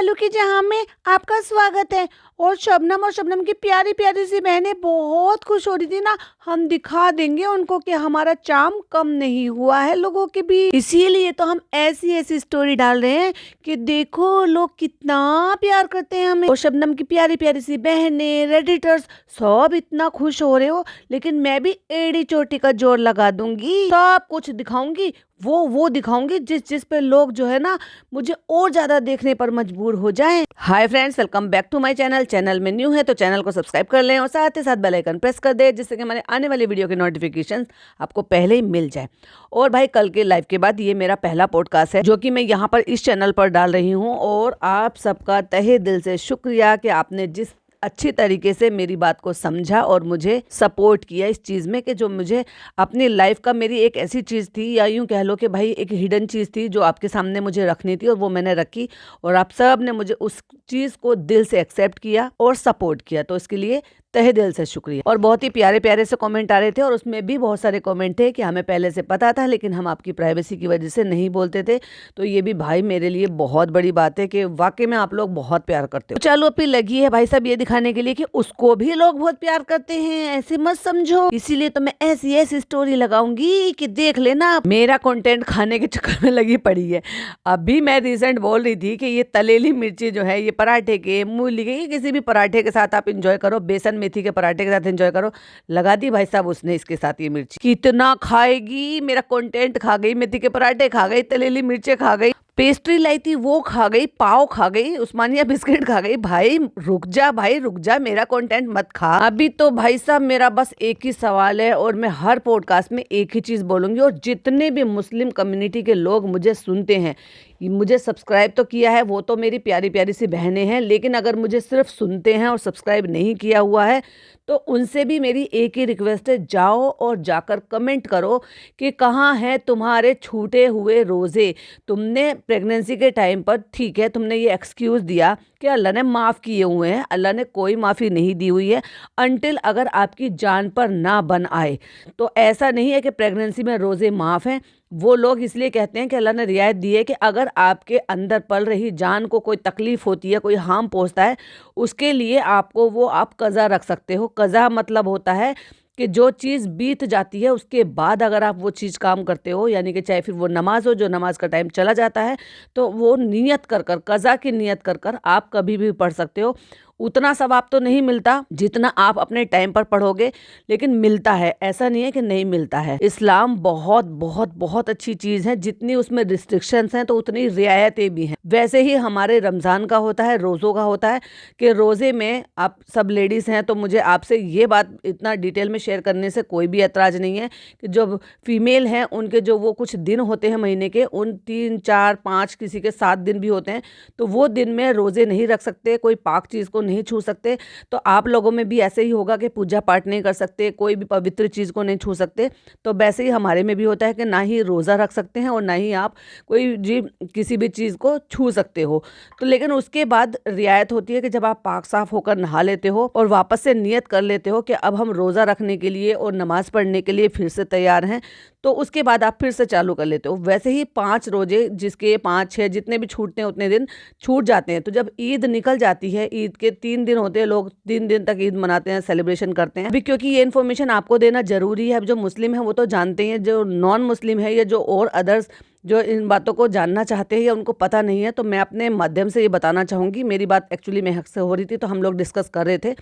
पहलू की जहां में आपका स्वागत है। और शबनम की प्यारी प्यारी सी बहनें बहुत खुश हो रही थी ना। हम दिखा देंगे उनको कि हमारा चार्म कम नहीं हुआ है लोगों के बीच। इसीलिए तो हम ऐसी ऐसी स्टोरी डाल रहे हैं कि देखो लोग कितना प्यार करते हैं हमें। और शबनम की प्यारी प्यारी सी बहनें, रेडिटर्स सब इतना खुश हो रहे हो। लेकिन मैं भी एड़ी चोटी का जोर लगा दूंगी, सब कुछ दिखाऊंगी। वो दिखाऊंगी जिस पे लोग जो है ना मुझे और ज्यादा देखने पर मजबूर हो जाएं। Hi friends, welcome back to my channel. Channel में न्यू है तो चैनल को सब्सक्राइब कर लें और साथ ही साथ बेल आइकन प्रेस कर दें, जिससे कि हमारे आने वाली वीडियो के नोटिफिकेशन आपको पहले ही मिल जाए। और भाई, कल के लाइव के बाद ये मेरा पहला पॉडकास्ट है जो कि मैं यहाँ पर इस चैनल पर डाल रही हूँ। और आप सबका तहे दिल से शुक्रिया कि आपने जिस अच्छी तरीके से मेरी बात को समझा और मुझे सपोर्ट किया इस चीज़ में कि जो मुझे अपनी लाइफ का मेरी एक ऐसी चीज़ थी, या यूँ कह लो कि भाई एक हिडन चीज़ थी जो आपके सामने मुझे रखनी थी, और वो मैंने रखी। और आप सब ने मुझे उस चीज़ को दिल से एक्सेप्ट किया और सपोर्ट किया, तो इसके लिए तहे दिल से शुक्रिया। और बहुत ही प्यारे प्यारे से कमेंट आ रहे थे, और उसमें भी बहुत सारे कमेंट थे कि हमें पहले से पता था लेकिन हम आपकी प्राइवेसी की वजह से नहीं बोलते थे। तो ये भी भाई मेरे लिए बहुत बड़ी बात है कि वाकई में आप लोग बहुत प्यार करते हो। तो चलो, अपनी लगी है भाई साहब ये दिखाने के लिए कि उसको भी लोग बहुत प्यार करते हैं, ऐसे मत समझो। इसीलिए तो मैं ऐसी ऐसी स्टोरी लगाऊंगी कि देख लेना मेरा कंटेंट खाने के चक्कर में लगी पड़ी है। अभी मैं रिसेंट बोल रही थी कि ये तलेली मिर्ची जो है, ये पराठे के, मूली के, किसी भी पराठे के साथ आप इंजॉय करो, बेसन मेथी के पराठे के साथ एंजॉय करो। लगा दी भाई साहब उसने इसके साथ ये मिर्ची। कितना खाएगी, मेरा कंटेंट खा गई, मेथी के पराठे खा गई, तलेली मिर्चे खा गई, पेस्ट्री लाई थी वो खा गई, पाव खा गई, उस्मानिया बिस्किट खा गई। भाई रुक जा, मेरा कंटेंट मत खा। अभी तो भाई साहब मेरा बस एक ही सवाल है, और मैं हर पॉडकास्ट में एक ही चीज बोलूंगी। और जितने भी मुस्लिम कम्युनिटी के लोग मुझे सुनते हैं, मुझे सब्सक्राइब तो किया है, वो तो मेरी प्यारी प्यारी सी बहनें हैं, लेकिन अगर मुझे सिर्फ सुनते हैं और सब्सक्राइब नहीं किया हुआ है, तो उनसे भी मेरी एक ही रिक्वेस्ट है, जाओ और जाकर कमेंट करो कि कहाँ हैं तुम्हारे छूटे हुए रोज़े। तुमने प्रेगनेंसी के टाइम पर, ठीक है, तुमने ये एक्सक्यूज़ दिया कि अल्लाह ने माफ़ किए हुए हैं। अल्लाह ने कोई माफ़ी नहीं दी हुई है अनटिल अगर आपकी जान पर ना बन आए। तो ऐसा नहीं है कि प्रेगनेंसी में रोज़े माफ़ हैं। वो लोग इसलिए कहते हैं कि अल्लाह ने रियायत दी है कि अगर आपके अंदर पल रही जान को कोई तकलीफ़ होती है, कोई हार्म पहुंचता है, उसके लिए आपको वो आप कज़ा रख सकते हो। कज़ा मतलब होता है कि जो चीज़ बीत जाती है उसके बाद अगर आप वो चीज़ काम करते हो, यानी कि चाहे फिर वो नमाज हो, जो नमाज का टाइम चला जाता है, तो वो नियत कर कर, कज़ा की नियत कर कर आप कभी भी पढ़ सकते हो। उतना सवाब तो नहीं मिलता जितना आप अपने टाइम पर पढ़ोगे, लेकिन मिलता है, ऐसा नहीं है कि नहीं मिलता है। इस्लाम बहुत बहुत बहुत अच्छी चीज़ है, जितनी उसमें रिस्ट्रिक्शंस हैं तो उतनी रियायतें भी हैं। वैसे ही हमारे रमज़ान का होता है, रोज़ों का होता है कि रोज़े में आप सब लेडीज़ हैं, तो मुझे आपसे ये बात इतना डिटेल में शेयर करने से कोई भी एतराज़ नहीं है कि जो फीमेल हैं उनके जो वो कुछ दिन होते हैं महीने के, उन 3, 4, 5, किसी के 7 दिन भी होते हैं, तो वो दिन में रोज़े नहीं रख सकते, कोई पाक चीज़ को नहीं छू सकते। तो आप लोगों में भी ऐसे ही होगा कि पूजा पाठ नहीं कर सकते, कोई भी पवित्र चीज़ को नहीं छू सकते। तो वैसे ही हमारे में भी होता है कि ना ही रोज़ा रख सकते हैं और ना ही आप कोई जी किसी भी चीज़ को छू सकते हो। तो लेकिन उसके बाद रियायत होती है कि जब आप पाक साफ होकर नहा लेते हो और वापस से नियत कर लेते हो कि अब हम रोज़ा रखने के लिए और नमाज पढ़ने के लिए फिर से तैयार हैं, तो उसके बाद आप फिर से चालू कर लेते हो। वैसे ही 5 रोजे, जिसके 5, 6 जितने भी छूटते हैं उतने दिन छूट जाते हैं। तो जब ईद निकल जाती है, ईद के 3 दिन होते हैं, लोग 3 दिन तक ईद मनाते हैं, सेलिब्रेशन करते हैं। अभी क्योंकि ये इन्फॉर्मेशन आपको देना जरूरी है। अब जो मुस्लिम है वो तो जानते हैं, जो नॉन मुस्लिम है या जो और अदर्स जो इन बातों को जानना चाहते हैं या उनको पता नहीं है, तो मैं अपने माध्यम से ये बताना चाहूँगी। मेरी बात एक्चुअली महक से हो रही थी, तो हम लोग डिस्कस कर रहे थे,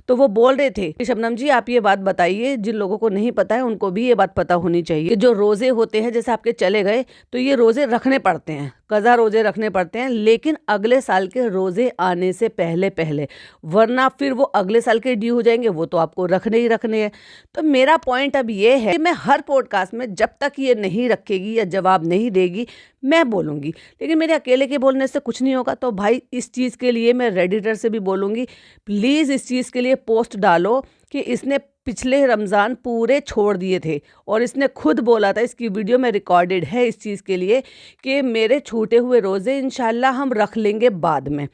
तो वो बोल रहे थे कि शबनम जी आप ये बात बताइए, जिन लोगों को नहीं पता है उनको भी ये बात पता होनी चाहिए कि जो रोज़े होते हैं, जैसे आपके चले गए, तो ये रोज़े रखने पड़ते हैं, कज़ा रोज़े रखने पड़ते हैं, लेकिन अगले साल के रोज़े आने से पहले पहले, वरना फिर वो अगले साल के ड्यू हो जाएंगे, वो तो आपको रखने ही रखने हैं। तो मेरा पॉइंट अब ये है कि मैं हर पॉडकास्ट में जब तक ये नहीं रखेगी या जवाब नहीं देगी, मैं बोलूँगी, लेकिन मेरे अकेले के बोलने से कुछ नहीं होगा। तो भाई इस चीज़ के लिए मैं रेडिटर से भी बोलूँगी, प्लीज़ इस चीज़ के लिए पोस्ट डालो कि इसने पिछले रमज़ान पूरे छोड़ दिए थे और इसने खुद बोला था, इसकी वीडियो में रिकॉर्डेड है इस चीज़ के लिए कि मेरे छूटे हुए रोज़े इंशाल्लाह हम रख लेंगे बाद में,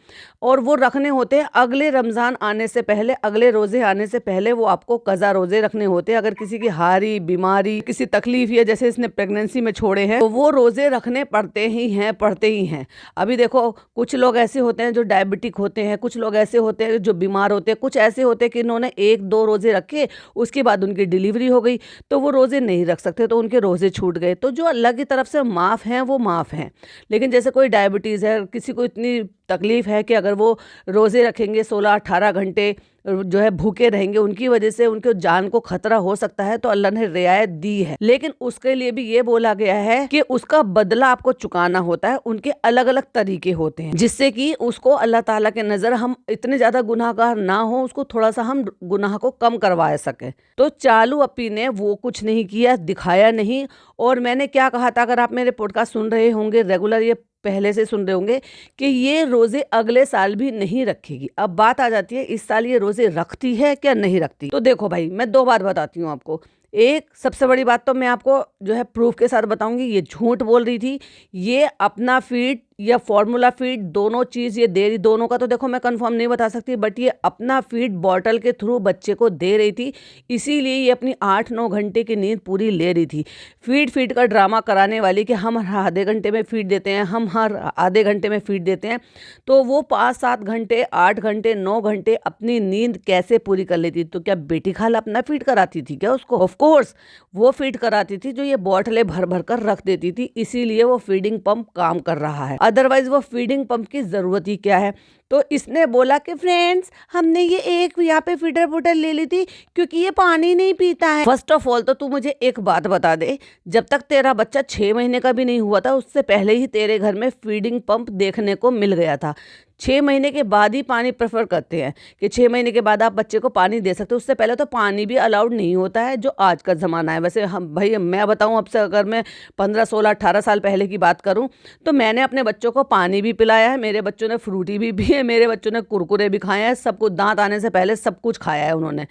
और वो रखने होते हैं अगले रमज़ान आने से पहले, अगले रोज़े आने से पहले वो आपको कज़ा रोज़े रखने होते हैं। अगर किसी की हारी बीमारी, किसी तकलीफ़, या जैसे इसने प्रेगनेंसी में छोड़े हैं, तो वो रोज़े रखने पड़ते ही हैं। अभी देखो, कुछ लोग ऐसे होते हैं जो डायबिटिक होते हैं, कुछ लोग ऐसे होते हैं जो बीमार होते हैं, कुछ ऐसे होते हैं कि इन्होंने 1-2 रोज़े रखे, उसके बाद उनकी डिलीवरी हो गई तो वो रोज़े नहीं रख सकते, तो उनके रोज़े छूट गए। तो जो अल्लाह की तरफ से माफ़ हैं वो माफ़ हैं। लेकिन जैसे कोई डायबिटीज़ है, किसी को इतनी तकलीफ़ है कि अगर वो रोज़े रखेंगे 16-18 घंटे जो है भूखे रहेंगे, उनकी वजह से उनके जान को खतरा हो सकता है, तो अल्लाह ने रियायत दी है। लेकिन उसके लिए भी ये बोला गया है कि उसका बदला आपको चुकाना होता है। उनके अलग अलग तरीके होते हैं जिससे कि उसको अल्लाह ताला के नज़र हम इतने ज़्यादा गुनाहगार ना हो, उसको थोड़ा सा हम गुनाह को कम करवा सकें। तो चालू अपी ने वो कुछ नहीं किया, दिखाया नहीं। और मैंने क्या कहा था, अगर आप मेरे पॉडकास्ट सुन रहे होंगे रेगुलर, ये पहले से सुन रहे होंगे कि ये रोज़े अगले साल भी नहीं रखेगी। अब बात आ जाती है इस साल ये रोज़े रखती है क्या नहीं रखती। तो देखो भाई, मैं 2 बात बताती हूँ आपको। एक सबसे बड़ी बात तो मैं आपको जो है प्रूफ के साथ बताऊंगी, ये झूठ बोल रही थी। ये अपना फीड या फॉर्मूला फीड दोनों चीज़ ये दे रही, दोनों का तो देखो मैं कंफर्म नहीं बता सकती, बट ये अपना फीड बॉटल के थ्रू बच्चे को दे रही थी, इसीलिए ये अपनी 8-9 घंटे की नींद पूरी ले रही थी। फीड का ड्रामा कराने वाली कि हम हर आधे घंटे में फीड देते हैं, हम हर आधे घंटे में फीड देते हैं, तो वो 5-7 घंटे, 8 घंटे, 9 घंटे अपनी नींद कैसे पूरी कर लेती। तो क्या बेटी खाला अपना फीड कराती थी क्या उसको? ऑफ कोर्स वो फीड कराती थी जो ये बॉटलें भर भर कर रख देती थी, इसीलिए वो फीडिंग पंप काम कर रहा है। अदरवाइज वो फीडिंग पंप की ज़रूरत ही क्या है। तो इसने बोला कि फ्रेंड्स, हमने ये एक यहाँ पे फीडर बोतल ले ली थी क्योंकि ये पानी नहीं पीता है। फर्स्ट ऑफ ऑल तो तू मुझे एक बात बता दे, जब तक तेरा बच्चा 6 महीने का भी नहीं हुआ था, उससे पहले ही तेरे घर में फीडिंग पंप देखने को मिल गया था। 6 महीने के बाद ही पानी प्रेफर करते हैं कि 6 महीने के बाद आप बच्चे को पानी दे सकते हो, उससे पहले तो पानी भी अलाउड नहीं होता है, जो आज का ज़माना है। वैसे हम भाई, मैं बताऊं, अब से अगर मैं 15, 16, 18 साल पहले की बात करूं तो मैंने अपने बच्चों को पानी भी पिलाया है, मेरे बच्चों ने फ्रूटी भी पिए, मेरे बच्चों ने कुरकुरे भी खाए हैं, सब कुछ दांत आने से पहले सब कुछ खाया है उन्होंने।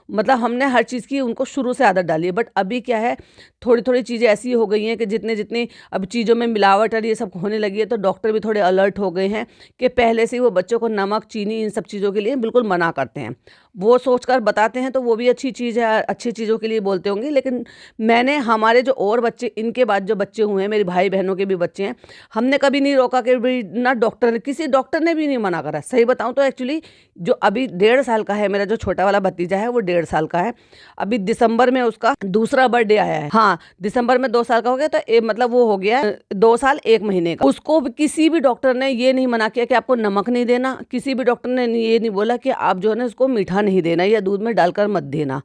मतलब हमने हर चीज़ की उनको शुरू से आदत डाली है। बट अभी क्या है, थोड़ी थोड़ी चीज़ें ऐसी हो गई हैं कि जितनी अब चीज़ों में मिलावट और ये सब होने लगी है, तो डॉक्टर भी थोड़े अलर्ट हो गए हैं कि पहले से ही वो बच्चों को नमक, चीनी, इन सब चीज़ों के लिए बिल्कुल मना करते हैं। वो सोचकर बताते हैं तो वो भी अच्छी चीज़ है, अच्छी चीज़ों के लिए बोलते होंगे। लेकिन मैंने हमारे जो और बच्चे, इनके बाद जो बच्चे हुए हैं, मेरे भाई बहनों के भी बच्चे हैं, हमने कभी नहीं रोका कि भाई, ना डॉक्टर ने, किसी डॉक्टर ने भी नहीं मना करा। सही बताऊँ तो एक्चुअली जो अभी 1.5 साल का है मेरा जो छोटा वाला भतीजा है, वो 1.5 साल का है। अभी दिसंबर में उसका दूसरा बर्थडे आया है। हाँ, दिसंबर में 2 साल का हो गया, तो मतलब वो हो गया 2 साल 1 महीने का। उसको किसी भी डॉक्टर ने ये नहीं मना किया कि आपको नमक नहीं देना, किसी भी डॉक्टर ने ये नहीं बोला कि आप जो है ना इसको मीठा नहीं देना या दूध में डालकर मत देना।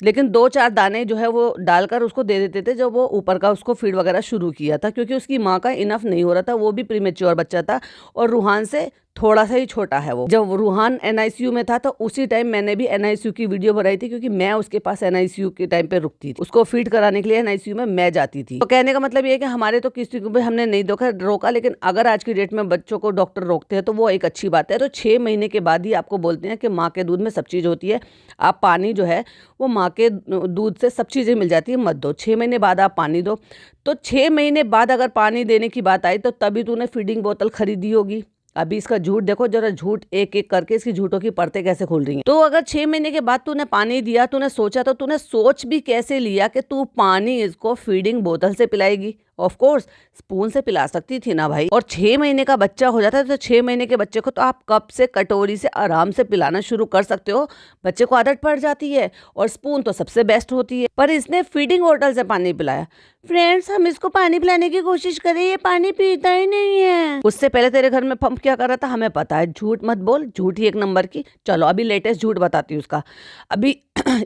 लेकिन 2-4 दाने जो है वो डालकर उसको दे देते थे जब वो ऊपर का उसको फीड वगैरह शुरू किया था, क्योंकि उसकी माँ का इनफ नहीं हो रहा था, वो भी प्रीमेच्योर बच्चा था और रूहान से थोड़ा सा ही छोटा है वो। जब रूहान एनआईसीयू में था तो उसी टाइम मैंने भी एनआईसीयू की वीडियो बनाई थी, क्योंकि मैं उसके पास एनआईसीयू के टाइम पे रुकती थी, उसको फीड कराने के लिए एनआईसीयू में मैं जाती थी। तो कहने का मतलब ये है कि हमारे तो किसी को भी हमने नहीं रोका, लेकिन अगर आज की डेट में बच्चों को डॉक्टर रोकते हैं तो वो एक अच्छी बात है। तो 6 महीने के बाद ही आपको बोलते हैं कि माँ के दूध में सब चीज़ होती है, आप पानी जो है वो माँ के दूध से सब चीज़ें मिल जाती है, मत दो। 6 महीने बाद आप पानी दो। तो 6 महीने बाद अगर पानी देने की बात आई तो तभी तूने फीडिंग बोतल खरीदी होगी। अभी इसका झूठ देखो जरा, झूठ एक एक करके इसकी झूठों की परतें कैसे खुल रही हैं। तो अगर 6 महीने के बाद तूने पानी दिया, तूने सोचा, तो तूने सोच भी कैसे लिया कि तू पानी इसको फीडिंग बोतल से पिलाएगी? ऑफ कोर्स स्पून से पिला सकती थी ना भाई। और 6 महीने का बच्चा हो जाता है तो 6 महीने के बच्चे को तो आप कप से, कटोरी से आराम से पिलाना शुरू कर सकते हो, बच्चे को आदत पड़ जाती है। और स्पून तो सबसे बेस्ट होती है। पर इसने फीडिंग बोतल से पानी पिलाया। फ्रेंड्स, हम इसको पानी पिलाने की कोशिश करें, ये पानी पीता ही नहीं है। उससे पहले तेरे घर में पंप क्या कर रहा था हमें पता है। झूठ मत बोल, झूठ ही 1 नंबर की। चलो अभी लेटेस्ट झूठ बताती हूँ उसका। अभी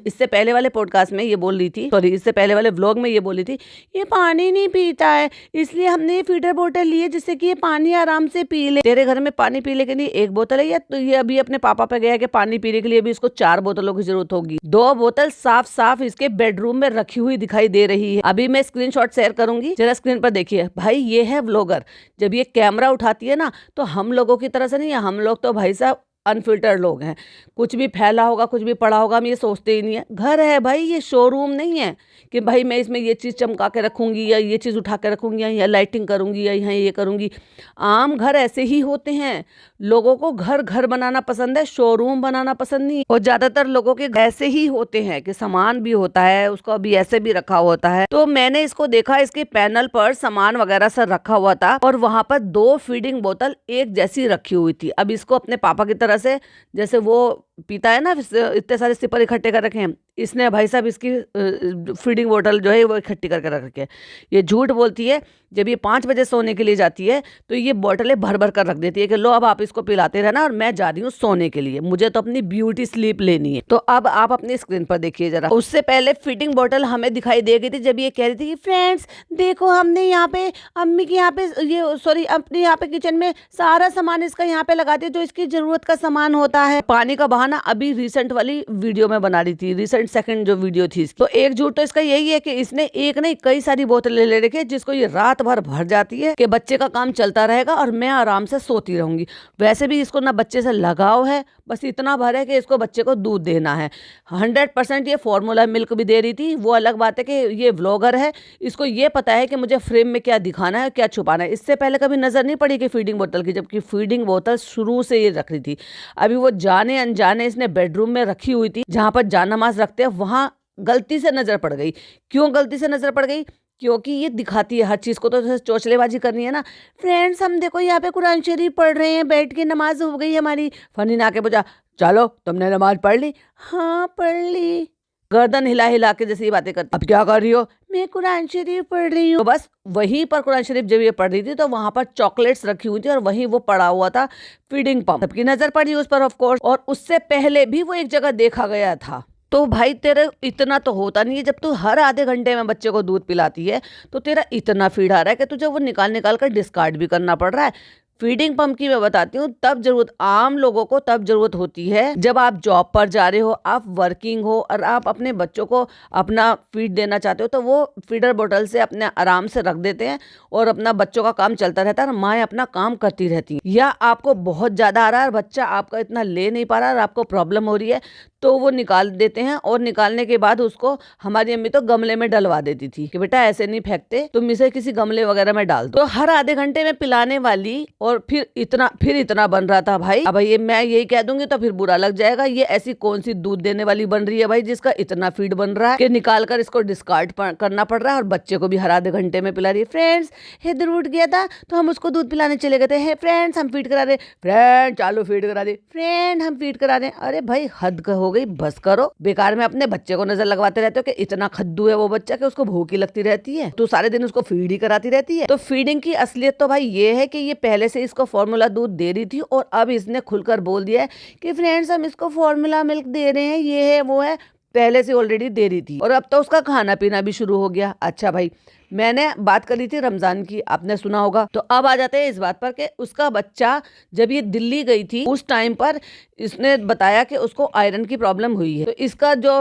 इससे पहले वाले पॉडकास्ट में ये बोल रही थी, सॉरी, इससे पहले वाले व्लॉग में ये बोल रही थी, ये पानी नहीं पीता है, इसलिए हमने ये फीडर बोतल ली है जिससे कि ये पानी आराम से पी ले। तेरे घर में पानी पीने के लिए 1 बोतल है, या तो ये अभी अपने पापा पे गया कि पानी पीने के लिए भी इसको 4 बोतलों की जरूरत होगी? 2 बोतल साफ साफ इसके बेडरूम में रखी हुई दिखाई दे रही है। अभी मैं स्क्रीनशॉट शेयर करूंगी, जरा स्क्रीन पर देखिए। भाई ये है व्लॉगर। जब ये कैमरा उठाती है ना तो हम लोगों की तरह से नहीं है, हम लोग तो भाई साहब अनफिल्टर्ड लोग हैं। कुछ भी फैला होगा, कुछ भी पड़ा होगा, हम ये सोचते ही नहीं है। घर है भाई, ये शोरूम नहीं है कि भाई मैं इसमें ये चीज़ चमका के रखूँगी या ये चीज़ उठा के रखूँगी या यहाँ लाइटिंग करूँगी या यहाँ ये करूँगी। आम घर ऐसे ही होते हैं। लोगों को घर घर बनाना पसंद है, शोरूम बनाना पसंद नहीं। और ज़्यादातर लोगों के ऐसे ही होते हैं कि सामान भी होता है, उसको अभी ऐसे भी रखा होता है। तो मैंने इसको देखा, इसके पैनल पर सामान वगैरह सब रखा हुआ था और वहां पर 2 फीडिंग बोतल एक जैसी रखी हुई थी। अब इसको अपने पापा की तरह से, जैसे वो पीता है ना, इतने सारे सिपर इकट्ठे कर रखे हैं, इसने भाई साहब इसकी फीडिंग बोतल जो है वो इकट्ठी करके रख रखी है। ये झूठ बोलती है, जब ये 5 बजे सोने के लिए जाती है तो ये बोतलें भर भर कर रख देती है कि लो अब आप इसको पिलाते रहना और मैं जा रही हूँ सोने के लिए, मुझे तो अपनी ब्यूटी स्लीप लेनी है। तो अब आप अपनी स्क्रीन पर देखिए जरा। उससे पहले फीडिंग बोतल हमें दिखाई दे गई थी जब ये कह रही थी कि फ्रेंड्स देखो, हमने यहाँ पे अम्मी के यहाँ पे ये सॉरी अपने यहाँ पे किचन में सारा सामान इसका यहाँ पे लगा दिया जो इसकी जरूरत का सामान होता है। पानी का बहाना अभी रिसेंट वाली वीडियो में बना रही थी, रिसेंट सेकंड जो वीडियो थी। तो एक झूठ तो इसका यही है कि इसने एक नहीं कई सारी बोतलें ले रखी है जिसको ये रात भर भर जाती है कि बच्चे का काम चलता रहेगा और मैं आराम से सोती रहूंगी। वैसे भी इसको ना बच्चे से लगाव है, बस इतना भर है कि इसको बच्चे को दूध देना है। 100% ये फॉर्मूला मिल्क भी दे रही थी। वो अलग बात है कि ये व्लॉगर है, इसको ये पता है कि मुझे फ्रेम में क्या दिखाना है क्या छुपाना है। इससे पहले कभी नजर नहीं पड़ी कि फीडिंग बोतल की, जबकि फीडिंग बोतल शुरू से ये रख रही थी। अभी वो जाने अनजाने इसने बेडरूम में रखी हुई थी जहां पर जानमाज रखते हैं, वहां गलती से नजर पड़ गई। क्यों गलती से नजर पड़ गई? क्योंकि ये दिखाती है हर चीज को, तो चौचलेबाजी करनी है ना। फ्रेंड्स हम देखो यहाँ पे कुरान शरीफ पढ़ रहे हैं, बैठ के नमाज हो गई हमारी। फनी ना के पूछा, चलो तुमने नमाज पढ़ ली? हाँ पढ़ ली। गर्दन हिला हिला के जैसे ये बातें करती। अब क्या कर रही हो? मैं कुरान शरीफ पढ़ रही हूँ। तो बस वहीं पर कुरान शरीफ जब ये पढ़ रही थी तो वहां पर चॉकलेट्स रखी हुई थी और वहीं वो पड़ा हुआ था फीडिंग पंप। सबकी नजर पड़ी उस पर ऑफ कोर्स, और उससे पहले भी वो एक जगह देखा गया था। तो भाई तेरे इतना तो होता नहीं है, जब तू हर आधे घंटे में बच्चे को दूध पिलाती है तो तेरा इतना फीड आ रहा है कि तुझे वो निकाल निकाल कर डिस्कार्ड भी करना पड़ रहा है। फीडिंग पंप की मैं बताती हूँ, तब जरूरत आम लोगों को तब जरूरत होती है जब आप जॉब पर जा रहे हो, आप वर्किंग हो और आप अपने बच्चों को अपना फीड देना चाहते हो, तो वो फीडर बोतल से अपने आराम से रख देते हैं और अपना बच्चों का काम चलता रहता है और माएँ अपना काम करती रहती हैं। या आपको बहुत ज्यादा आ रहा है, बच्चा आपका इतना ले नहीं पा रहा और आपको प्रॉब्लम हो रही है, तो वो निकाल देते हैं और निकालने के बाद उसको हमारी अम्मी तो गमले में डलवा देती थी कि बेटा ऐसे नहीं फेंकते, तुम इसे किसी गमले वगैरह में डाल दो। तो हर आधे घंटे में पिलाने वाली, और फिर इतना बन रहा था भाई। अब ये मैं यही कह दूंगी तो फिर बुरा लग जाएगा। ये ऐसी कौन सी दूध देने वाली बन रही है भाई जिसका इतना फीड बन रहा है कि निकाल कर इसको डिस्कार्ड करना पड़ रहा है और बच्चे को भी हर आधे घंटे में पिला रही है। फ्रेंड्स हैदर उठ गया था तो हम उसको दूध पिलाने चले गए थे। फ्रेंड्स हम फीड करा रहे, फ्रेंड चालू फीड करा दे, फ्रेंड हम फीड करा रहे। अरे भाई हद हो गई, बस करो। बेकार में अपने बच्चे को नजर लगवाते रहते हो कि इतना खद्दू है वो बच्चा कि उसको भूख ही लगती रहती है, तो सारे दिन उसको फीड ही कराती रहती है। तो फीडिंग की असलियत तो भाई ये है कि ये पहले से इसको फॉर्मूला दूध दे रही थी और अब इसने खुलकर बोल दिया है कि फ्रेंड्स हम इसको फॉर्मूला मिल्क दे रहे हैं, ये है वो है। पहले से ऑलरेडी दे रही थी और अब तो उसका खाना पीना भी शुरू हो गया। अच्छा भाई, मैंने बात करी थी रमजान की, आपने सुना होगा। तो अब आ जाते हैं इस बात पर कि उसका बच्चा जब ये दिल्ली गई थी उस टाइम पर इसने बताया कि उसको आयरन की प्रॉब्लम हुई है। तो इसका जो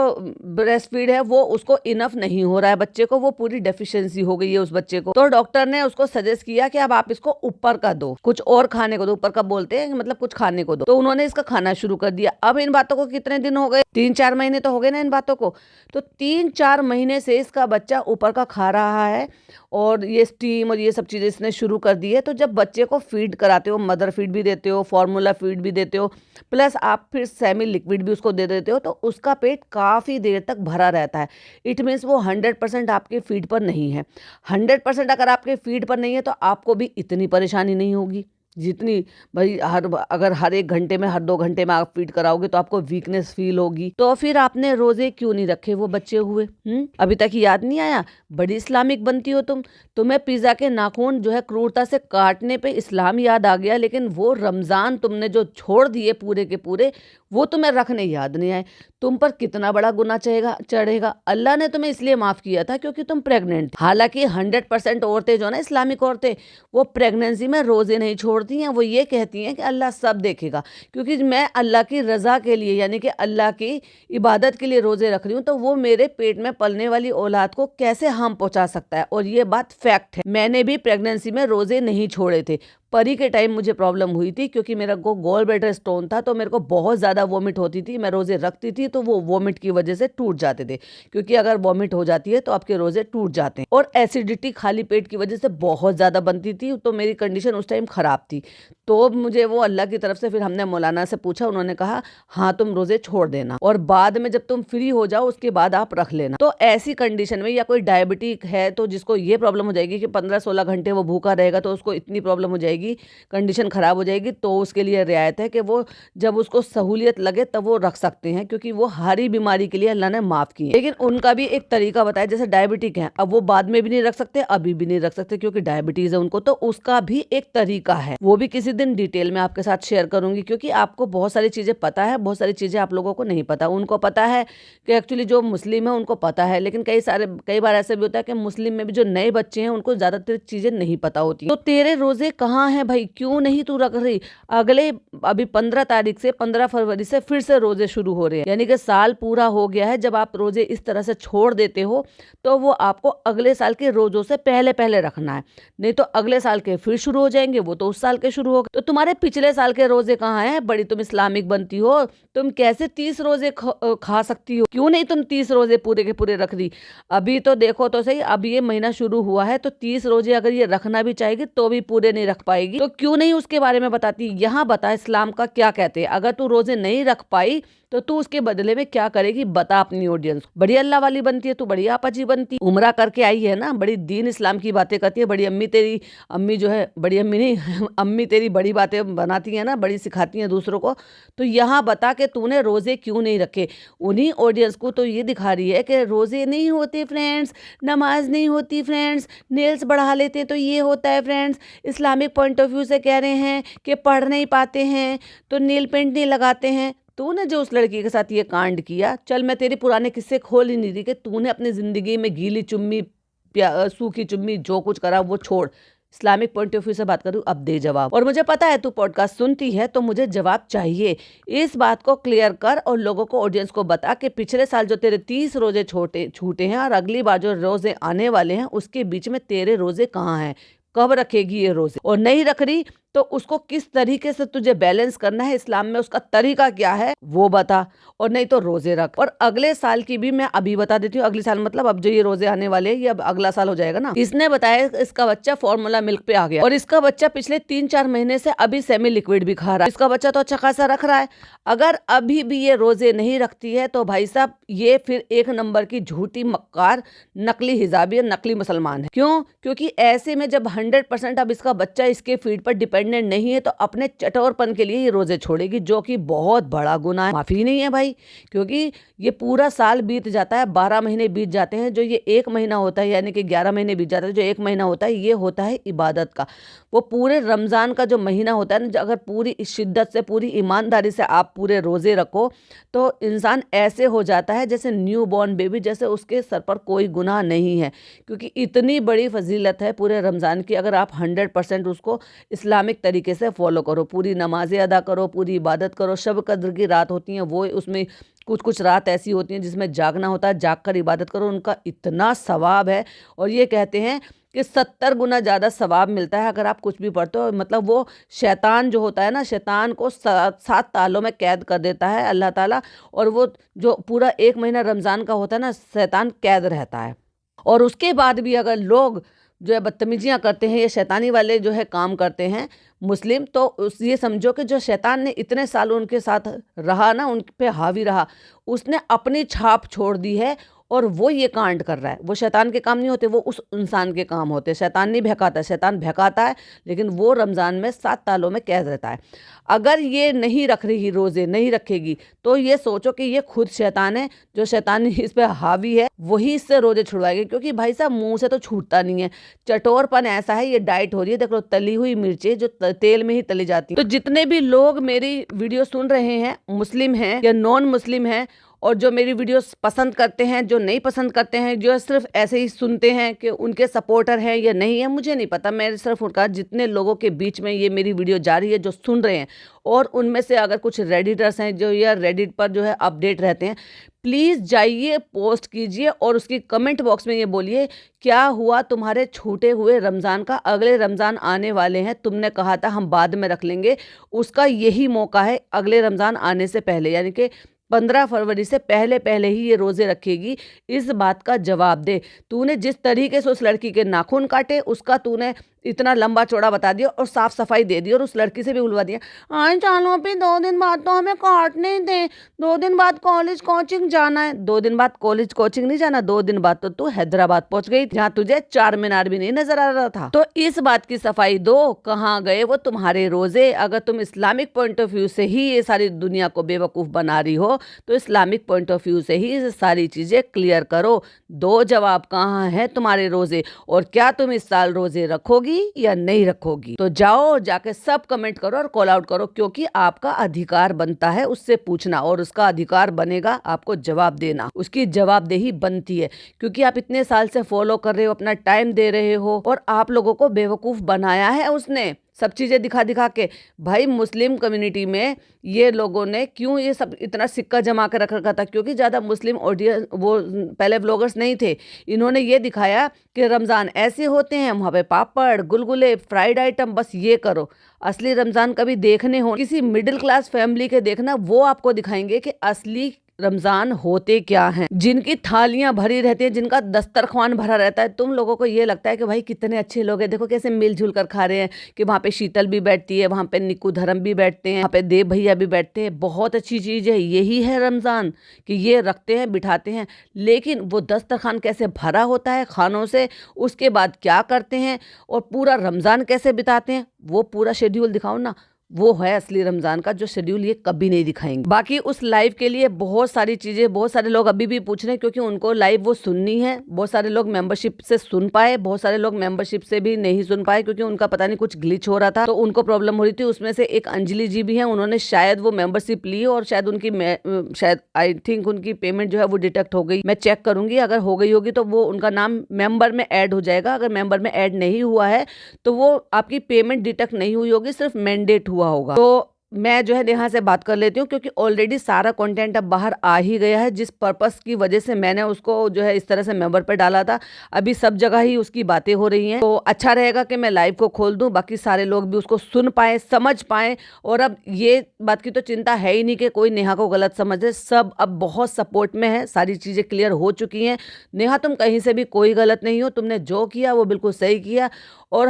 ब्रेस्ट फीड है वो उसको इनफ नहीं हो रहा है बच्चे को, वो पूरी डेफिशिएंसी हो गई है उस बच्चे को। तो डॉक्टर ने उसको सजेस्ट किया कि अब आप इसको ऊपर का दो, कुछ और खाने को दो। ऊपर का बोलते हैं मतलब कुछ खाने को दो। तो उन्होंने इसका खाना शुरू कर दिया। अब इन बातों को कितने दिन हो गए? 3-4 महीने तो हो गए ना इन बातों को। तो 3-4 महीने से इसका बच्चा ऊपर का खा रहा है और ये स्टीम और ये सब चीजें इसने शुरू कर दी है। तो जब बच्चे को फीड कराते हो, मदर फीड भी देते हो, फॉर्मूला फीड भी देते हो, प्लस आप फिर सेमी लिक्विड भी उसको दे देते हो, तो उसका पेट काफी देर तक भरा रहता है। इट मीन्स वो 100% आपके फीड पर नहीं है। 100% अगर आपके फीड पर नहीं है तो आपको भी इतनी परेशानी नहीं होगी जितनी भाई अगर हर 1 घंटे में हर 2 घंटे में आप फीड कराओगे तो आपको वीकनेस फील होगी। तो फिर आपने रोजे क्यों नहीं रखे वो बच्चे हुए? अभी तक याद नहीं आया? बड़ी इस्लामिक बनती हो तुम। तुम्हें पिज्जा के नाखून जो है क्रूरता से काटने पे इस्लाम याद आ गया, लेकिन वो रमजान तुमने जो छोड़ दिए पूरे के पूरे, वो तुम्हें रखने याद नहीं आए। तुम पर कितना बड़ा गुनाह चढ़ेगा। अल्लाह ने तुम्हें इसलिए माफ किया था क्योंकि तुम प्रेग्नेंट थी। हालांकि 100% औरतें जो ना इस्लामिक औरतें, वो प्रेगनेंसी में रोजे नहीं छोड़ती हैं। वो ये कहती हैं कि अल्लाह सब देखेगा, क्योंकि मैं अल्लाह की रजा के लिए यानी कि अल्लाह की इबादत के लिए रोजे रख रही हूँ, तो वो मेरे पेट में पलने वाली औलाद को कैसे हार्म पहुंचा सकता है। और ये बात फैक्ट है। मैंने भी प्रेगनेंसी में रोजे नहीं छोड़े थे, परी के टाइम मुझे प्रॉब्लम हुई थी, क्योंकि मेरा को गॉल ब्लैडर स्टोन था, तो मेरे को बहुत ज़्यादा वॉमिट होती थी। मैं रोज़े रखती थी तो वो वॉमिट की वजह से टूट जाते थे, क्योंकि अगर वॉमिट हो जाती है तो आपके रोज़े टूट जाते हैं। और एसिडिटी खाली पेट की वजह से बहुत ज़्यादा बनती थी, तो मेरी कंडीशन उस टाइम ख़राब थी। तो मुझे वो अल्लाह की तरफ से, फिर हमने मौलाना से पूछा, उन्होंने कहा हाँ तुम रोज़े छोड़ देना और बाद में जब तुम फ्री हो जाओ उसके बाद आप रख लेना। तो ऐसी कंडीशन में, या कोई डायबिटिक है तो जिसको ये प्रॉब्लम हो जाएगी कि 15-16 घंटे वो भूखा रहेगा तो उसको इतनी प्रॉब्लम हो जाएगी, कंडीशन ख़राब हो जाएगी, तो उसके लिए रियायत है कि वो जब उसको सहूलियत लगे तब वो रख सकते हैं, क्योंकि वो हरी बीमारी के लिए अल्लाह ने माफ़ की है। लेकिन उनका भी एक तरीका बताया, जैसे डायबिटिक है, अब वो बाद में भी नहीं रख सकते, अभी भी नहीं रख सकते क्योंकि डायबिटीज़ है उनको, तो उसका भी एक तरीका है। वो भी किसी दिन डिटेल में आपके साथ शेयर करूंगी, क्योंकि आपको बहुत सारी चीज़ें पता है, बहुत सारी चीज़ें आप लोगों को नहीं पता। उनको पता है कि एक्चुअली जो मुस्लिम है उनको पता है, लेकिन कई बार ऐसा भी होता है कि मुस्लिम में भी जो नए बच्चे हैं उनको ज़्यादातर चीज़ें नहीं पता होती। तो तेरे रोज़े कहाँ हैं भाई, क्यों नहीं तू रख रही? अगले अभी 15 तारीख से 15 फरवरी से फिर से रोज़े शुरू हो रहे हैं, यानी कि साल पूरा हो गया है। जब आप रोज़े इस तरह से छोड़ देते हो तो वो आपको अगले साल के रोज़ों से पहले पहले रखना है, नहीं तो अगले साल के फिर शुरू हो जाएंगे, वो तो उस साल के शुरू हो गए। तो तुम्हारे पिछले साल के रोज़े कहाँ हैं? बड़ी तुम इस्लामिक बनती हो, तुम कैसे 30 रोज़े खा सकती हो? क्यों नहीं तुम 30 रोज़े पूरे के पूरे रख दी? अभी तो देखो तो सही, अब ये महीना शुरू हुआ है तो 30 रोज़े अगर ये रखना भी चाहेगी तो भी पूरे नहीं रख पाएगी। तो क्यों नहीं उसके बारे में बताती? यहाँ बता इस्लाम का क्या कहते हैं। अगर तू रोज़े नहीं रख पाई तो तू उसके बदले में क्या करेगी, बता अपनी ऑडियंस। बड़ी अल्लाह वाली बनती है तू, बड़ी आपाजी बनती, उम्रा करके आई है ना, बड़ी दीन इस्लाम की बातें करती है। बड़ी अम्मी तेरी, अम्मी जो है, बड़ी अम्मी नहीं अम्मी तेरी बड़ी बातें बनाती है ना, बड़ी सिखाती हैं दूसरों को। तो यहाँ बता के तूने रोज़े क्यों नहीं रखे। उन्हीं ऑडियंस को तो ये दिखा रही है कि रोज़े नहीं होते फ्रेंड्स, नमाज नहीं होती फ्रेंड्स, नेल्स बढ़ा लेते तो ये होता है friends, Islamic point of view से कह रहे हैं कि पढ़ नहीं पाते हैं तो नील पेंट नहीं लगाते हैं। तूने जो उस लड़की के साथ ये कांड किया, चल मैं तेरे पुराने किस्से खोल ही नहीं रही कि तूने अपनी ज़िंदगी में गीली चुम्मी, सूखी चुम्मी, जो कुछ करा वो छोड़। इस्लामिक पॉइंट ऑफ व्यू से बात करूँ, अब दे जवाब। और मुझे पता है तू पॉडकास्ट सुनती है तो मुझे जवाब चाहिए। इस बात को क्लियर कर और लोगों को, ऑडियंस को बता कि पिछले साल जो तेरे 30 रोजे छूटे हैं और अगली बार जो रोजे आने वाले हैं उसके बीच में तेरे रोजे कहाँ हैं, कब रखेगी ये रोजे? और नहीं रख रही तो उसको किस तरीके से तुझे बैलेंस करना है, इस्लाम में उसका तरीका क्या है वो बता, और नहीं तो रोजे रख। और अगले साल की भी मैं अभी बता देती हूँ, अगले साल मतलब अब जो ये रोजे आने वाले हैं ये अब अगला साल हो जाएगा ना। इसने बताया इसका बच्चा फॉर्मूला मिल्क पे आ गया और इसका बच्चा पिछले 3-4 महीने से अभी सेमी लिक्विड भी खा रहा है। इसका बच्चा तो अच्छा खासा रख रहा है। अगर अभी भी ये रोजे नहीं रखती है तो भाई साहब ये फिर एक नंबर की झूठी मक्कार, नकली हिजाबी, नकली मुसलमान है। क्यों? क्योंकि ऐसे में जब 100% अब इसका बच्चा इसके फीड पर डिपेंडेंट नहीं है तो अपने चटोरपन के लिए ये रोजे छोड़ेगी, जो कि बहुत बड़ा गुनाह है। माफी नहीं है भाई, क्योंकि ये पूरा साल बीत जाता है, 12 महीने बीत जाते हैं, जो ये एक महीना होता है, यानी कि 11 महीने बीत जाते हैं, जो एक महीना होता है ये होता है इबादत का। वो पूरे रमज़ान का जो महीना होता है ना, अगर पूरी शिद्दत से, पूरी ईमानदारी से आप पूरे रोजे रखो तो इंसान ऐसे हो जाता है जैसे न्यू बॉर्न बेबी, जैसे उसके सर पर कोई गुनाह नहीं है। क्योंकि इतनी बड़ी फजीलत है पूरे रमज़ान की, अगर आप 100% उसको इस्लामिक तरीके से फॉलो करो, पूरी नमाजें अदा करो, पूरी इबादत करो। शब कद्र की रात होती हैं, वो उसमें कुछ रात ऐसी होती हैं जिसमें जागना होता है, जाग कर इबादत करो, उनका इतना सवाब है। और ये कहते हैं कि 70 गुना ज़्यादा सवाब मिलता है अगर आप कुछ भी पढ़ते हो। मतलब वो शैतान जो होता है ना, शैतान को 7 तालों में कैद कर देता है अल्लाह ताला, और वो जो पूरा एक महीना रमज़ान का होता है ना, शैतान कैद रहता है। और उसके बाद भी अगर लोग जो है बदतमीजियाँ करते हैं, ये शैतानी वाले जो है काम करते हैं मुस्लिम, तो ये समझो कि जो शैतान ने इतने साल उनके साथ रहा ना, उन पे हावी रहा, उसने अपनी छाप छोड़ दी है और वो ये कांड कर रहा है। वो शैतान के काम नहीं होते, वो उस इंसान के काम होते। शैतान नहीं बहकाता, शैतान बहकाता है, लेकिन वो रमज़ान में 7 तालों में कैद रहता है। अगर ये नहीं रख रही, रोज़े नहीं रखेगी, तो ये सोचो कि ये खुद शैतान है, जो शैतान इस पर हावी है वही इससे रोज़े छुड़वाएगी। क्योंकि भाई साहब मुंह से तो छूटता नहीं है, चटोरपन ऐसा है, ये डाइट हो रही है। देख लो, तली हुई मिर्चें जो तेल में ही तली जाती है। तो जितने भी लोग मेरी वीडियो सुन रहे हैं, मुस्लिम हैं या नॉन मुस्लिम हैं, और जो मेरी वीडियोस पसंद करते हैं, जो नहीं पसंद करते हैं, जो सिर्फ ऐसे ही सुनते हैं कि उनके सपोर्टर हैं या नहीं है, मुझे नहीं पता। मैं सिर्फ उनका जितने लोगों के बीच में ये मेरी वीडियो जा रही है, जो सुन रहे हैं, और उनमें से अगर कुछ रेडिटर्स हैं जो या रेडिट पर जो है अपडेट रहते हैं, प्लीज़ जाइए, पोस्ट कीजिए और उसकी कमेंट बॉक्स में ये बोलिए क्या हुआ तुम्हारे छूटे हुए रमज़ान का। अगले रमज़ान आने वाले हैं, तुमने कहा था हम बाद में रख लेंगे, उसका यही मौका है अगले रमज़ान आने से पहले, यानी कि 15 फरवरी से पहले पहले ही ये रोज़े रखेगी। इस बात का जवाब दे। तूने जिस तरीके से उस लड़की के नाखून काटे, उसका तूने इतना लंबा चौड़ा बता दिया और साफ सफाई दे दी और उस लड़की से भी बुलवा दिया। आए चालो भी 2 दिन बाद तो हमें काटने दें, 2 दिन बाद कॉलेज कोचिंग जाना है। 2 दिन बाद कॉलेज कोचिंग नहीं जाना, 2 दिन बाद तो तू हैदराबाद पहुंच गई जहाँ तुझे चार मीनार भी नहीं नजर आ रहा था। तो इस बात की सफाई दो, कहाँ गए वो तुम्हारे रोजे। अगर तुम इस्लामिक पॉइंट ऑफ व्यू से ही ये सारी दुनिया को बेवकूफ बना रही हो तो इस्लामिक पॉइंट ऑफ व्यू से ही ये सारी चीजें क्लियर करो। दो जवाब, कहाँ है तुम्हारे रोजे और क्या तुम इस साल रोजे रखोगी या नहीं रखोगी। तो जाओ, जाके सब कमेंट करो और कॉल आउट करो, क्योंकि आपका अधिकार बनता है उससे पूछना और उसका अधिकार बनेगा आपको जवाब देना। उसकी जवाबदेही बनती है, क्योंकि आप इतने साल से फॉलो कर रहे हो, अपना टाइम दे रहे हो और आप लोगों को बेवकूफ बनाया है उसने सब चीज़ें दिखा दिखा के। भाई मुस्लिम कम्युनिटी में ये लोगों ने क्यों ये सब इतना सिक्का जमा कर रख रखा था, क्योंकि ज़्यादा मुस्लिम ऑडियंस वो पहले व्लॉगर्स नहीं थे। इन्होंने ये दिखाया कि रमज़ान ऐसे होते हैं, वहाँ पे पापड़, गुलगुले, फ्राइड आइटम, बस ये करो। असली रमज़ान कभी देखने हो किसी मिडिल क्लास फैमिली के देखना, वो आपको दिखाएंगे कि असली रमजान होते क्या हैं, जिनकी थालियां भरी रहती हैं, जिनका दस्तरखान भरा रहता है। तुम लोगों को ये लगता है कि भाई कितने अच्छे लोग हैं, देखो कैसे मिलजुल कर खा रहे हैं, कि वहाँ पे शीतल भी बैठती है, वहाँ पे निक्कू धर्म भी बैठते हैं, वहाँ पे देव भैया भी बैठते हैं। बहुत अच्छी चीज़ है, यही है रमज़ान कि ये रखते हैं, बिठाते हैं। लेकिन वो दस्तरखान कैसे भरा होता है खानों से, उसके बाद क्या करते हैं और पूरा रमज़ान कैसे बिताते हैं, वो पूरा शेड्यूल दिखाओ ना। वो है असली रमज़ान का जो शेड्यूल ये कभी नहीं दिखाएंगे। बाकी उस लाइव के लिए बहुत सारी चीज़ें, बहुत सारे लोग अभी भी पूछ रहे हैं, क्योंकि उनको लाइव वो सुननी है। बहुत सारे लोग मेंबरशिप से सुन पाए, बहुत सारे लोग मेंबरशिप से भी नहीं सुन पाए, क्योंकि उनका पता नहीं कुछ ग्लिच हो रहा था तो उनको प्रॉब्लम हो रही थी। उसमें से एक अंजलि जी भी हैं, उन्होंने शायद वो मेंबरशिप ली और शायद उनकी शायद आई थिंक उनकी पेमेंट जो है वो डिटेक्ट हो गई। मैं चेक करूंगी, अगर हो गई होगी तो वो उनका नाम मेंबर में ऐड हो जाएगा। अगर मेंबर में ऐड नहीं हुआ है तो वो आपकी पेमेंट डिटेक्ट नहीं हुई होगी, सिर्फ मैंडेट हुआ होगा। तो मैं जो है नेहा से बात कर लेती हूँ, क्योंकि ऑलरेडी सारा कंटेंट अब बाहर आ ही गया है। जिस पर्पस की वजह से मैंने उसको जो है इस तरह से मेंबर पे डाला था, अभी सब जगह ही उसकी बातें हो रही हैं। तो अच्छा रहेगा कि मैं लाइव को खोल दूं, बाकी सारे लोग भी उसको सुन पाए, समझ पाए। और अब ये बात की तो चिंता है ही नहीं कि कोई नेहा को गलत समझे। सब अब बहुत सपोर्ट में है, सारी चीज़ें क्लियर हो चुकी हैं। नेहा तुम कहीं से भी कोई गलत नहीं हो, तुमने जो किया वो बिल्कुल सही किया। और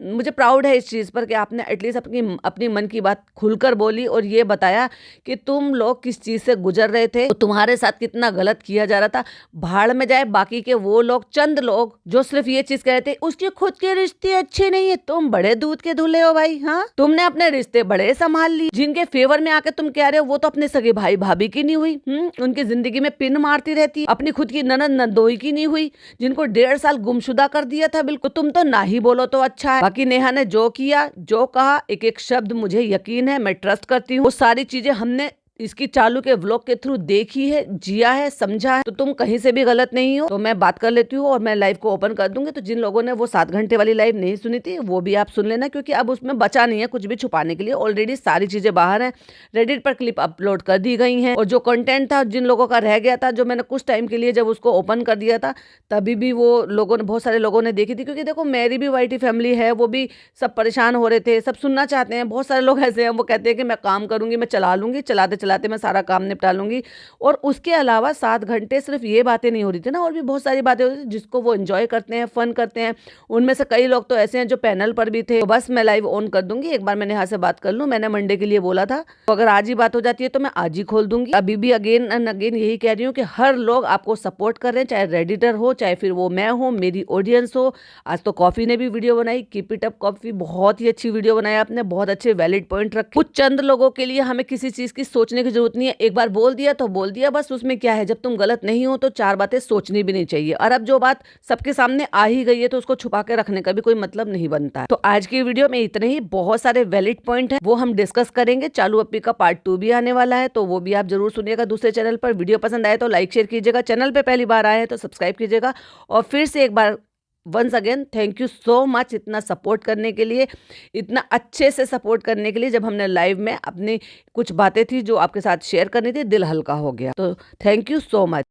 मुझे प्राउड है इस चीज़ पर कि आपने एटलीस्ट अपनी मन की बात खुलकर बोली और ये बताया कि तुम लोग किस चीज़ से गुजर रहे थे, तो तुम्हारे साथ कितना गलत किया जा रहा था। भाड़ में जाए बाकी के वो लोग, चंद लोग जो सिर्फ ये चीज़ कह रहे थे उसके खुद के रिश्ते अच्छे नहीं है। तुम बड़े दूध के धुले हो भाई। हाँ, तुमने अपने रिश्ते बड़े संभाल लिए। जिनके फेवर में आके तुम कह रहे हो वो तो अपने सगे भाई भाभी की नहीं हुई, उनकी जिंदगी में पिन मारती रहती, अपनी खुद की ननद नंदोई की नहीं हुई, जिनको 1.5 साल गुमशुदा कर दिया था। बिल्कुल तुम तो ना ही बोलो तो अच्छा है। बाकी नेहा ने जो किया, जो कहा, एक एक शब्द मुझे यकीन है, मैं ट्रस्ट करती हूँ। वो सारी चीजें हमने इसकी चालू के व्लॉग के थ्रू देखी है, जिया है, समझा है। तो तुम कहीं से भी गलत नहीं हो। तो मैं बात कर लेती हूँ और मैं लाइव को ओपन कर दूंगी। तो जिन लोगों ने वो 7 घंटे वाली लाइव नहीं सुनी थी वो भी आप सुन लेना, क्योंकि अब उसमें बचा नहीं है कुछ भी छुपाने के लिए। ऑलरेडी सारी चीजें बाहर हैं, रेडिट पर क्लिप अपलोड कर दी गई हैं। और जो कंटेंट था जिन लोगों का रह गया था, जो मैंने कुछ टाइम के लिए जब उसको ओपन कर दिया था तभी भी वो लोगों ने, बहुत सारे लोगों ने देखी थी। क्योंकि देखो मेरी भी वाईटी फैमिली है, वो भी सब परेशान हो रहे थे, सब सुनना चाहते हैं। बहुत सारे लोग ऐसे हैं, वो कहते हैं कि मैं काम करूंगी, मैं चला लूंगी, चलाते चलाते मैं सारा काम निपटा लूंगी। और उसके अलावा 7 घंटे सिर्फ ये बातें नहीं हो रही थी ना, और भी बहुत सारी बातें हो रही थी जिसको वो एंजॉय करते हैं, फन करते हैं। उनमें से कई लोग तो ऐसे हैं जो पैनल पर भी थे। तो बस मैं लाइव ऑन कर दूंगी, एक बार मैंने यहाँ से बात कर लूँ। मैंने मंडे के लिए बोला था, तो अगर आज ही बात हो जाती है तो मैं आज ही खोल दूंगी। अभी भी अगेन एंड अगेन यही कह रही हूँ कि हर लोग आपको सपोर्ट कर रहे हैं, चाहे रेडिटर हो, चाहे फिर वो मैं हूँ, मेरी ऑडियंस हो। आज तो कॉफी ने भी वीडियो बनाई, कीप इट अप कॉफी, बहुत ही अच्छी वीडियो बनाई आपने, बहुत अच्छे वैलिड पॉइंट रखे। कुछ चंद लोगों के लिए हमें किसी चीज की सोचने सोचने की जरूरत नहीं है, एक बार बोल दिया तो बोल दिया, बस उसमें क्या है, जब तुम गलत नहीं हो तो 4 बातें सोचनी भी नहीं चाहिए। और अब जो बात सबके सामने आ ही गई है तो उसको छुपा के रखने का भी कोई मतलब नहीं बनता है। तो आज की वीडियो में इतने ही, बहुत सारे वैलिड पॉइंट हैं वो हम डिस्कस करेंगे। चालू अप्पी का पार्ट 2 भी आने वाला है, तो वो भी आप जरूर सुनिएगा दूसरे चैनल पर। वीडियो पसंद आए तो लाइक शेयर कीजिएगा, चैनल पे पहली बार आए हैं तो सब्सक्राइब कीजिएगा। और फिर से एक बार once again thank you so much इतना सपोर्ट करने के लिए, इतना अच्छे से सपोर्ट करने के लिए। जब हमने लाइव में अपनी कुछ बातें थी जो आपके साथ शेयर करनी थी, दिल हल्का हो गया। तो थैंक यू सो मच।